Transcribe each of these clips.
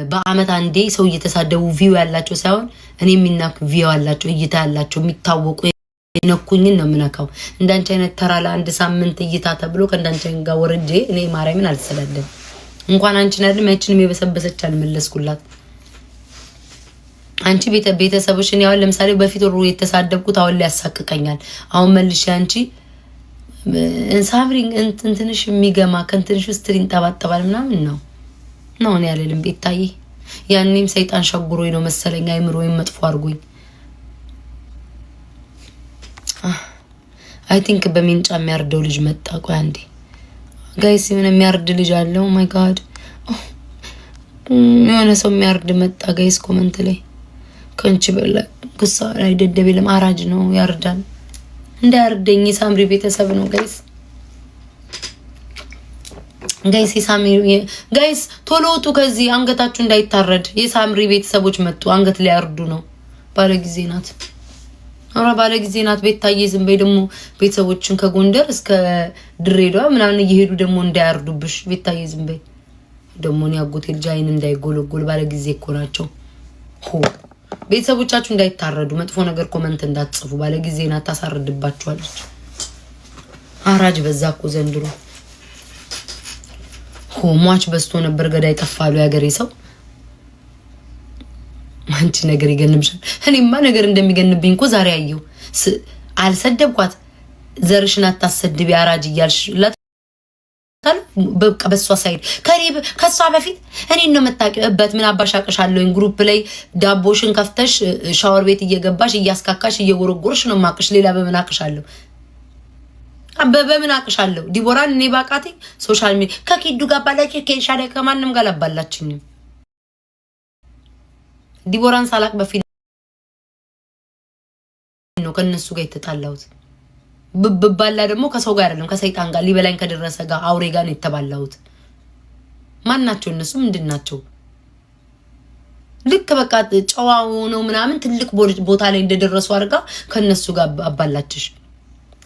በአመት አንዴ ሰው እየተሳደቡ ቪው ያላቸው ሳይሆን እኔ የሚናኩ ቪው ያላቸው እይታ ያላቸው የሚታወቁ የነኩኝን ነው የምነካው። እንዳንቺ አይነት ተራ ለአንድ ሳምንት እይታ ተብሎ ከእንዳንቺ ጋር ወርጄ እኔ ማርያምን አልሰለደም። እንኳን አንቺን አይደለም ያቺንም የበሰበሰች አልመለስኩላት። አንቺ ቤተሰቦችን ያው ለምሳሌ በፊት ሩ የተሳደብኩት አሁን ላይ ያሳቅቀኛል። አሁን መልሽ አንቺ እንሳብሪንግ እንትንሽ የሚገማ ከንትንሽ ውስጥ ሊንጠባጠባል ምናምን ነው እኔ ያለልም ቤታዬ ያንንም ሰይጣን ሸጉሮኝ ነው መሰለኝ አይምሮኝ መጥፎ አርጎኝ አይ ቲንክ በሚንጫ የሚያርደው ልጅ መጣ። ቆይ አንዴ ጋይስ ምን የሚያርድ ልጅ አለ? ኦ ማይ ጋድ የሆነ ሰው የሚያርድ መጣ ጋይስ ኮመንት ላይ ከንቺ በላ ግሳ ላይ ደደብ የለም አራጅ ነው ያርዳል። እንዳያርደኝ የሳምሪ ቤተሰብ ነው ጋይስ የሳምሪ ጋይስ ቶሎ ውጡ ከዚህ አንገታችሁ እንዳይታረድ። የሳምሪ ቤተሰቦች መጡ አንገት ላይ ያርዱ ነው። ባለጊዜ ናት አራ ባለጊዜ ናት። ቤታዬ ዝም በይ ደግሞ ቤተሰቦችን ከጎንደር እስከ ድሬዳዋ ምናምን እየሄዱ ደግሞ እንዳያርዱብሽ። ቤታዬ ዝም በይ ደግሞ ነው ያጎቴ ልጅ አይን እንዳይጎለጎል ባለጊዜ እኮ ናቸው። ቤተሰቦቻችሁ እንዳይታረዱ መጥፎ ነገር ኮመንት እንዳትጽፉ። ባለጊዜ ናት ታሳርድባችኋለች። አራጅ በዛ እኮ ዘንድሮ ሟች በስቶ ነበር ገዳይ ጠፋሉ ያገሬ ሰው። አንቺ ነገር ይገንብሻል። እኔማ ነገር እንደሚገንብኝ እኮ ዛሬ አየሁ። አልሰደብኳት ዘርሽን አታሰድቢ አራጅ እያልሽላት በቃ በሷ ሳይድ ከሷ በፊት እኔን ነው መታቀበት። ምን አባሻቀሻለሁኝ ግሩፕ ላይ ዳቦሽን ከፍተሽ ሻወር ቤት እየገባሽ እያስካካሽ እየጎረጎርሽ ነው ማቅሽ። ሌላ በምን አቅሻለሁ? በምን አቅሻለሁ? ዲቦራን እኔ ባቃቴ ሶሻል ሚዲያ ከኪዱ ጋር ባላች ከሻለ ከማንም ጋር አባላችኝም። ዲቦራን ሳላቅ በፊት ነው ከነሱ ጋር የተጣላሁት። ብባላ ደግሞ ከሰው ጋር አይደለም ከሰይጣን ጋር ሊበላኝ ከደረሰ ጋር አውሬ ጋር ነው የተባላሁት። ማን ናቸው እነሱ? ምንድን ናቸው? ልክ በቃ ጨዋው ነው ምናምን ትልቅ ቦታ ላይ እንደደረሱ አድርጋ ከነሱ ጋር አባላችሽ።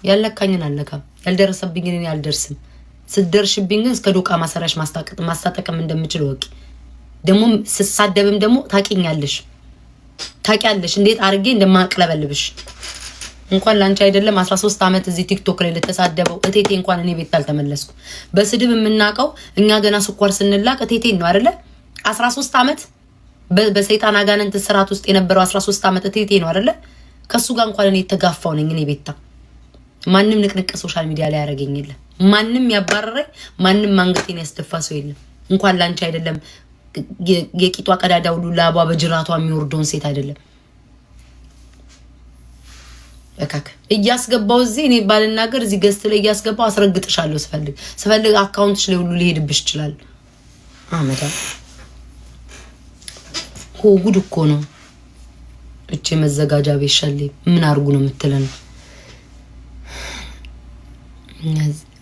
ያለካኝን አለካም ያልደረሰብኝ ግን ያልደርስም። ስትደርሽብኝ ግን እስከ ዶቃ ማሰራሽ ማስታጠቅም እንደምችል ወቂ። ደግሞ ስሳደብም ደግሞ ታቂኛለሽ እንዴት አርጌ እንደማቅለበልብሽ። እንኳን ላንቺ አይደለም 13 አመት እዚህ ቲክቶክ ላይ ለተሳደበው እቴቴ እንኳን እኔ ቤት አልተመለስኩ። በስድብ የምናቀው እኛ ገና ስኳር ስንላቅ እቴቴ ነው አይደለ? 13 አመት በሰይጣን አጋንንት ስርዓት ውስጥ የነበረው 13 አመት እቴቴ ነው አይደለ? ከሱ ጋር እንኳን እኔ ተጋፋው ነኝ። እኔ ቤታ ማንም ንቅንቅ ሶሻል ሚዲያ ላይ ያረገኝ የለም። ማንም ያባረረኝ ማንም አንገቴን ያስደፋ ሰው የለም። እንኳን ላንቺ አይደለም የቂጧ ቀዳዳ ሁሉ ላቧ በጅራቷ የሚወርደውን ሴት አይደለም በቃ እያስገባው እዚህ እኔ ባልናገር እዚህ ገስት ላይ እያስገባው አስረግጥሻለሁ። ስፈልግ አካውንትሽ ላይ ሁሉ ሊሄድብሽ ይችላል። አመዳ ጉድ እኮ ነው። እቺ መዘጋጃ ቤት ሸሌ ምን አርጉ ነው የምትለን?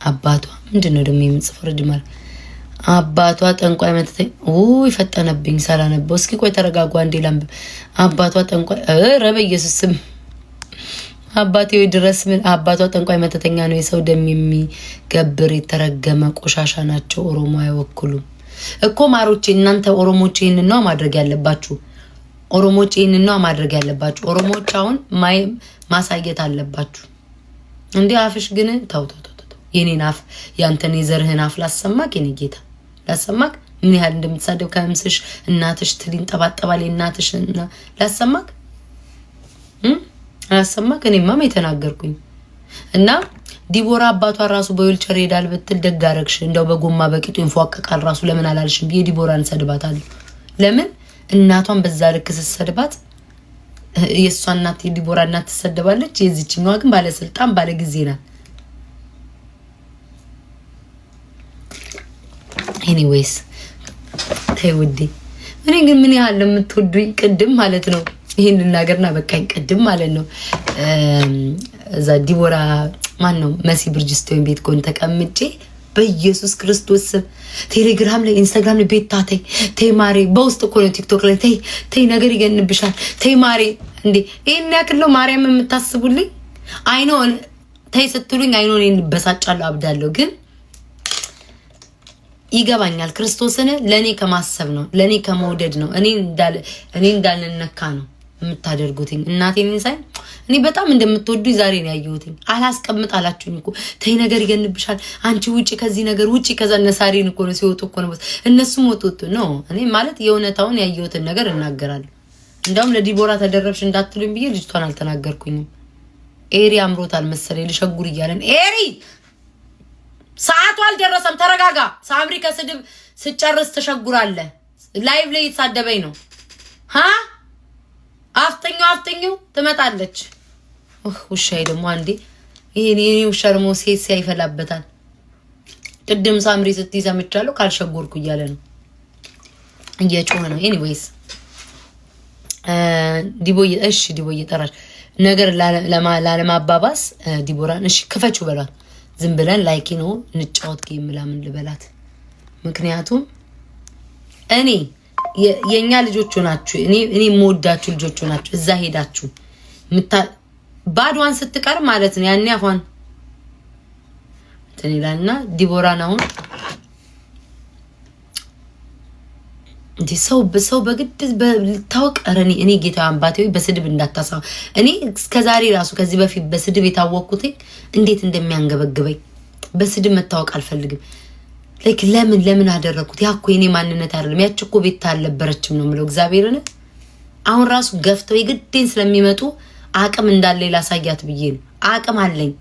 አባቷ ምንድነው ደግሞ የምጽፈው? ድማር አባቷ ጠንቋይ መተተኝ ይፈጠነብኝ ሳላነበው። እስኪ ቆይ ተረጋጓ እንዴ ላምብ። አባቷ ጠንቋይ ረበ ኢየሱስም አባቴ ድረስ ምን አባቷ ጠንቋይ መተተኛ ነው። የሰው ደም የሚገብር የተረገመ ቆሻሻ ናቸው። ኦሮሞ አይወክሉም እኮ ማሮቼ። እናንተ ኦሮሞች ይሄንን ነው ማድረግ ያለባችሁ። ኦሮሞች ይሄንን ነው ማድረግ ያለባችሁ። ኦሮሞች አሁን ማሳየት አለባችሁ። እንዴ አፍሽ ግን ተው የኔን አፍ ያንተን የዘርህን አፍ ላሰማክ። የኔ ጌታ ላሰማክ ምን ያህል እንደምትሳደብ ከምስሽ እናትሽ ትሊን ጠባጠባል። እናትሽ ላሰማክ አላሰማክ። እኔማ የተናገርኩኝ እና ዲቦራ አባቷ ራሱ በዊልቸር ሄዳል ብትል ደግ አደረግሽ። እንደው በጎማ በቂጡ ይንፏቀቃል ራሱ ለምን አላልሽም? የዲቦራን ሰድባታለሁ። ለምን እናቷን በዛ ልክ ስትሰድባት የሷ እናት የዲቦራ እናት ትሰደባለች። የዚችኛዋ ግን ባለስልጣን ባለጊዜ ናት። ኤኒዌይስ ተይ ውዴ። እኔ ግን ምን ያህል የምትወዱኝ ቅድም ማለት ነው ይሄን ልናገርና በቃኝ። ቅድም ማለት ነው እዛ ዲቦራ ማን ነው መሲ ብርጅስቶን ቤት ጎን ተቀምጬ በኢየሱስ ክርስቶስ ስም ቴሌግራም ላይ ኢንስታግራም ላይ ቤታ ተይ ማሬ በውስጥ እኮ ነው ቲክቶክ ላይ ተይ ነገር ይገንብሻል ተይ ማሬ። እንዴ ይሄን ያክል ነው ማርያም የምታስቡልኝ? አይኖ ተይ ስትሉኝ አይኖ እኔ በሳጫለሁ አብዳለሁ። ግን ይገባኛል። ክርስቶስን ለኔ ከማሰብ ነው፣ ለኔ ከመውደድ ነው፣ እኔ እንዳልነካ ነው የምታደርጉትኝ። እናቴን ሳይ እኔ በጣም እንደምትወዱኝ ዛሬ ነው ያየሁትኝ። አላስቀምጥ አላችሁኝ እኮ ተይ ነገር ይገንብሻል፣ አንቺ ውጪ ከዚህ ነገር ውጪ። ከዛ ነሳሪን እኮ ነው ሲወጡ እኮ ነው እነሱም ወጡት ነው። እኔ ማለት የእውነታውን ያየሁትን ነገር እናገራለሁ። እንደውም ለዲቦራ ተደረብሽ እንዳትሉኝ ብዬ ልጅቷን አልተናገርኩኝም። ኤሪ አምሮታል መሰለኝ ልሸጉር እያለን ኤሪ ሰዓቱ አልደረሰም። ተረጋጋ። ሳምሪ ከስድብ ስጨርስ ትሸጉራለህ። ላይቭ ላይ የተሳደበኝ ነው። አፍተኛው ትመጣለች። ውሻዬ ደግሞ አንዴ ይሄኔ ውሻ ደግሞ ሴት ሲያይፈላበታል። ቅድም ሳምሪ ስትይ ሰምቻለሁ ካልሸጎርኩ እያለ ነው እየጮኸ ነው። ኤኒዌይስ ዲቦዬ እሺ፣ ዲቦዬ ጠራሽ ነገር ላለማባባስ ዲቦራን እሺ ክፈቹ በሏት። ዝም ብለን ላይኪ ነው እንጫወት ጌም ምናምን ልበላት። ምክንያቱም እኔ የኛ ልጆች ሆናችሁ እኔ የምወዳችሁ ልጆች ሆናችሁ እዛ ሄዳችሁ ባድዋን ስትቀር ማለት ነው ያኔ አሁን ተኒላና ዲቦራን አሁን እንዴ ሰው በግድ ልታወቅ ረኒ እኔ ጌታ አባቴ በስድብ እንዳታሳው። እኔ እስከዛሬ ራሱ ከዚህ በፊት በስድብ የታወቅኩት እንዴት እንደሚያንገበግበኝ በስድብ መታወቅ አልፈልግም። ላይክ ለምን አደረኩት? ያኮ የኔ ማንነት አይደለም። ያች እኮ ቤት አልነበረችም ነው የምለው እግዚአብሔርን። አሁን ራሱ ገፍተው የግዴን ስለሚመጡ አቅም እንዳለ ላሳያት ብዬ ነው። አቅም አለኝ።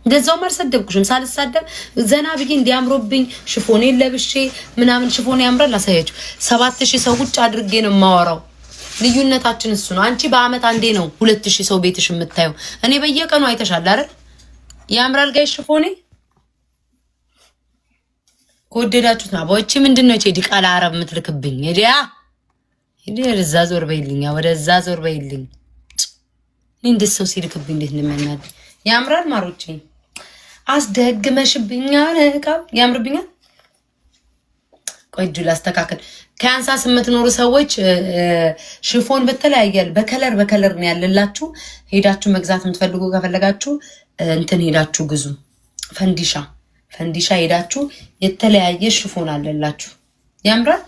እንደዛውም አልሰደብኩሽም። ሳልሳደብ ዘና ብዬ እንዲያምሮብኝ ሽፎኔን ለብሼ ምናምን ሽፎኔ ያምራል ላሳያችሁ። 7000 ሰው ቁጭ አድርጌ ነው የማወራው። ልዩነታችን እሱ ነው። አንቺ በአመት አንዴ ነው 2000 ሰው ቤትሽ የምታየው። እኔ በየቀኑ አይተሻል አይደል? ያምራል ጋይ ሽፎኔ ከወደዳችሁት ነው። ወጪ ምንድነው እቺ ዲቃላ አረብ የምትልክብኝ? ወደዛ ዞር በይልኝ፣ ወደዛ ዞር በይልኝ። እንዴት ሰው ሲልክብኝ እንዴት እንደሚያናድ ያምራል። ማሮቼ አስደግመሽብኛል። ቃው ያምርብኛል። ቆይ እጁ ላስተካከል። ከያንሳስ የምትኖሩ ሰዎች ሽፎን በተለያየ በከለር ነው ያለላችሁ። ሄዳችሁ መግዛት የምትፈልጉ ከፈለጋችሁ እንትን ሄዳችሁ ግዙ። ፈንዲሻ ሄዳችሁ የተለያየ ሽፎን አለላችሁ። ያምራል።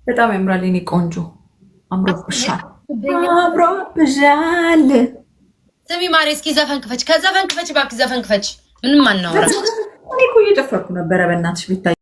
በጣም ያምራል። እኔ ቆንጆ አምሮብሻል። ስሚ ማሬ፣ እስኪ ዘፈን ክፈች። ከዘፈን ክፈች እባክሽ፣ ዘፈን ክፈች። ምንም አናወራ። እኔ እኮ እየጨፈርኩ ነበረ። በእናትሽ ቢታይ